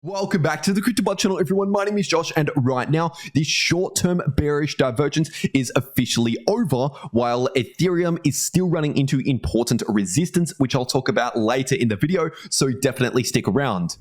Welcome back to the cryptowrld channel, everyone. My name is Josh, and right now, this short-term bearish divergence is officially over, while Ethereum is still running into important resistance, which I'll talk about later in the video, so definitely stick around.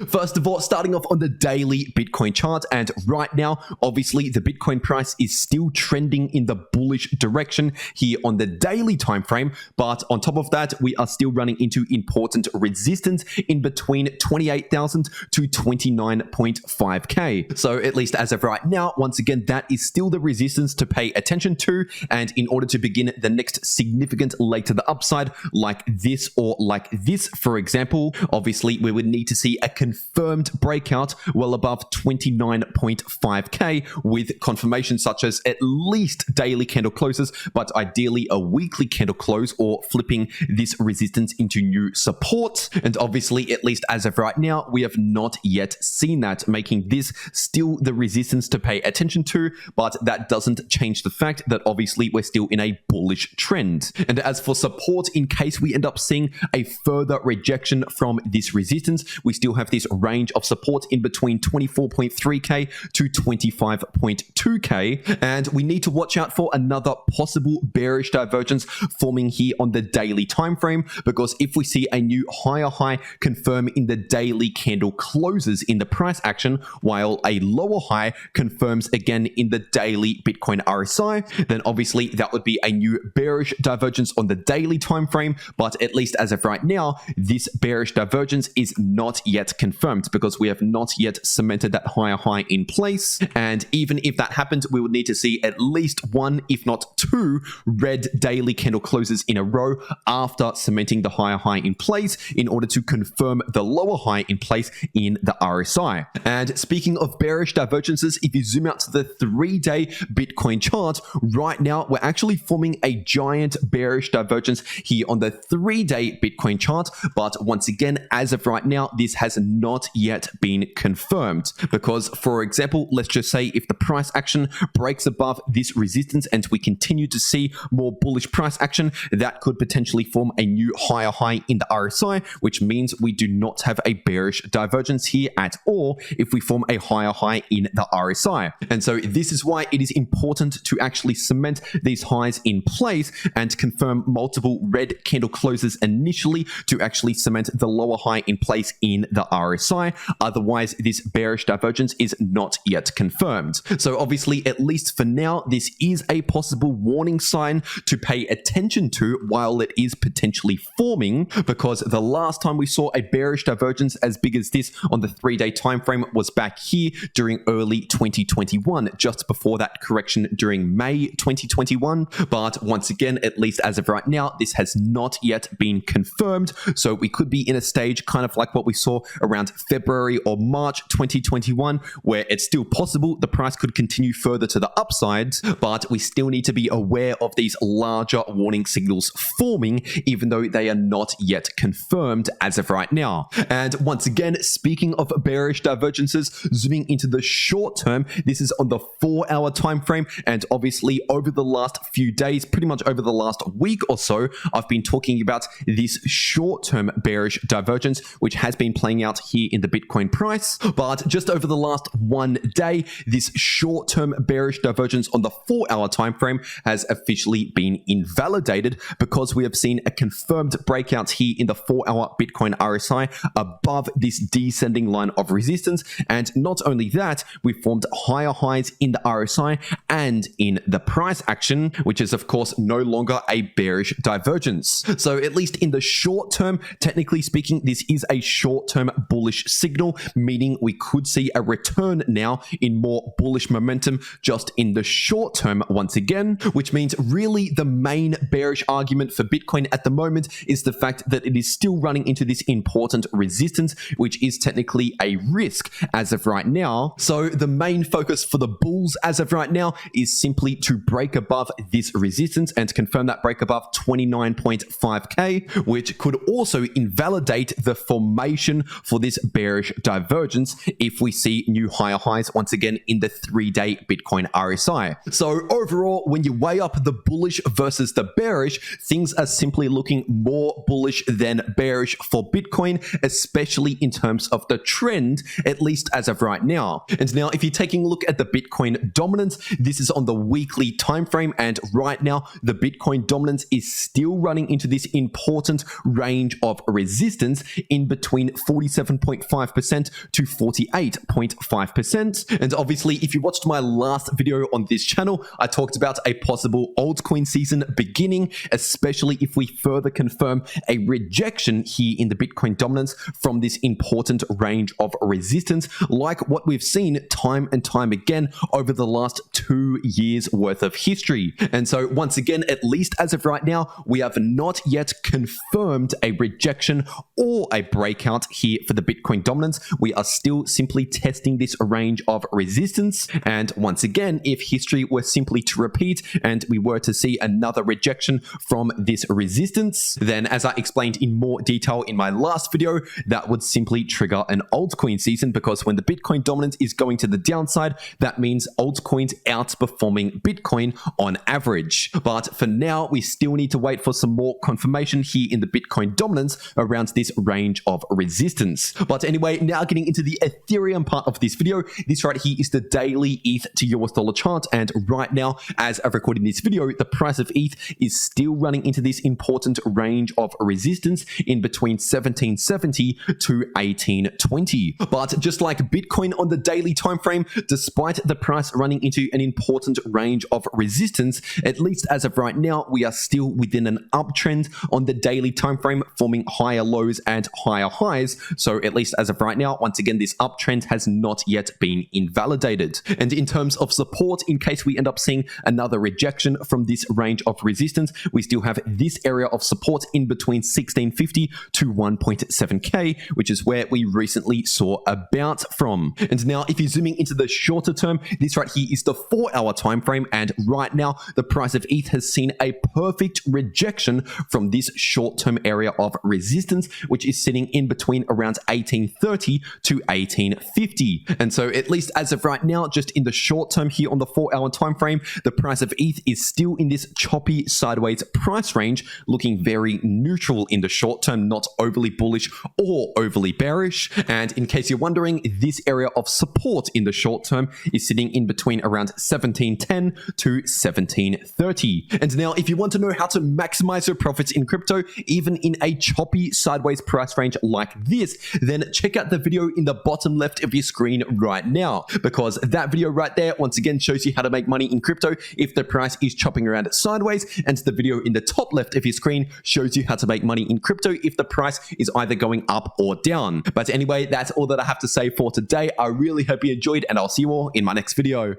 First of all, starting off on the daily Bitcoin chart, and right now, obviously, the Bitcoin price is still trending in the bullish direction here on the daily time frame, but on top of that, we are still running into important resistance in between 28,000 to 29.5k. So at least as of right now, once again, that is still the resistance to pay attention to, and in order to begin the next significant leg to the upside, like this or like this, for example, obviously, we would need to see a confirmed breakout well above 29.5k with confirmation such as at least daily candle closes, but ideally a weekly candle close or flipping this resistance into new support. And obviously, at least as of right now, we have not yet seen that, making this still the resistance to pay attention to, but that doesn't change the fact that obviously we're still in a bullish trend. And as for support, in case we end up seeing a further rejection from this resistance, we still have this range of support in between 24.3k to 25.2k, and we need to watch out for another possible bearish divergence forming here on the daily time frame, because if we see a new higher high confirm in the daily candle closes in the price action, while a lower high confirms again in the daily Bitcoin RSI, then obviously that would be a new bearish divergence on the daily time frame. But at least as of right now, this bearish divergence is not yet confirmed because we have not yet cemented that higher high in place. And even if that happened, we would need to see at least one, if not two, red daily candle closes in a row after cementing the higher high in place in order to confirm the lower high in place in the RSI. And speaking of bearish divergences, if you zoom out to the 3-day Bitcoin chart, right now we're actually forming a giant bearish divergence here on the 3-day Bitcoin chart. But once again, as of right now, this has not yet been confirmed, because for example, let's just say if the price action breaks above this resistance and we continue to see more bullish price action, that could potentially form a new higher high in the RSI, which means we do not have a bearish divergence here at all if we form a higher high in the RSI. And so this is why it is important to actually cement these highs in place and confirm multiple red candle closes initially to actually cement the lower high in place in the RSI. Otherwise, this bearish divergence is not yet confirmed. So obviously, at least for now, this is a possible warning sign to pay attention to while it is potentially forming, because the last time we saw a bearish divergence as big as this on the 3-day time frame was back here during early 2021, just before that correction during May 2021. But once again, at least as of right now, this has not yet been confirmed. So we could be in a stage kind of like what we saw around February or March 2021, where it's still possible the price could continue further to the upside, but we still need to be aware of these larger warning signals forming, even though they are not yet confirmed as of right now. And once again, speaking of bearish divergences, zooming into the short term, this is on the 4-hour time frame, and obviously over the last few days, pretty much over the last week or so, I've been talking about this short-term bearish divergence, which has been playing out here in the Bitcoin price. But just over the last one day, this short-term bearish divergence on the 4-hour time frame has officially been invalidated, because we have seen a confirmed breakout here in the 4-hour Bitcoin RSI above this descending line of resistance. And not only that, we formed higher highs in the RSI and in the price action, which is of course no longer a bearish divergence. So at least in the short term, technically speaking, this is a short-term bullish signal, meaning we could see a return now in more bullish momentum just in the short term once again, which means really the main bearish argument for Bitcoin at the moment is the fact that it is still running into this important resistance, which is technically a risk as of right now. So the main focus for the bulls as of right now is simply to break above this resistance and confirm that break above 29.5k, which could also invalidate the formation for this this bearish divergence if we see new higher highs once again in the 3-day Bitcoin RSI. So overall, when you weigh up the bullish versus the bearish, things are simply looking more bullish than bearish for Bitcoin, especially in terms of the trend, at least as of right now. And now if you're taking a look at the Bitcoin dominance, this is on the weekly time frame, and right now the Bitcoin dominance is still running into this important range of resistance in between 47.5% to 48.5%. And obviously, if you watched my last video on this channel, I talked about a possible altcoin season beginning, especially if we further confirm a rejection here in the Bitcoin dominance from this important range of resistance, like what we've seen time and time again over the last 2 years worth of history. And so once again, at least as of right now, we have not yet confirmed a rejection or a breakout here for the Bitcoin dominance. We are still simply testing this range of resistance. And once again, if history were simply to repeat and we were to see another rejection from this resistance, then as I explained in more detail in my last video, that would simply trigger an altcoin season, because when the Bitcoin dominance is going to the downside, that means altcoins outperforming Bitcoin on average. But for now, we still need to wait for some more confirmation here in the Bitcoin dominance around this range of resistance. But anyway, now getting into the Ethereum part of this video, this right here is the daily ETH to US dollar chart. And right now, as I'm recording this video, the price of ETH is still running into this important range of resistance in between 1770 to 1820. But just like Bitcoin on the daily time frame, despite the price running into an important range of resistance, at least as of right now, we are still within an uptrend on the daily time frame, forming higher lows and higher highs. So at least as of right now, once again, this uptrend has not yet been invalidated. And in terms of support, in case we end up seeing another rejection from this range of resistance, we still have this area of support in between 1650 to 1.7k, which is where we recently saw a bounce from. And now if you're zooming into the shorter term, this right here is the 4-hour time frame, and right now the price of ETH has seen a perfect rejection from this short-term area of resistance, which is sitting in between around 1830 to 1850. And so at least as of right now, just in the short term here on the 4-hour time frame, the price of ETH is still in this choppy sideways price range, looking very neutral in the short term, not overly bullish or overly bearish. And in case you're wondering, this area of support in the short term is sitting in between around 1710 to 1730. And now if you want to know how to maximize your profits in crypto, even in a choppy sideways price range like this, then check out the video in the bottom left of your screen right now, because that video right there once again shows you how to make money in crypto if the price is chopping around sideways, and the video in the top left of your screen shows you how to make money in crypto if the price is either going up or down. But anyway, that's all that I have to say for today. I really hope you enjoyed, and I'll see you all in my next video.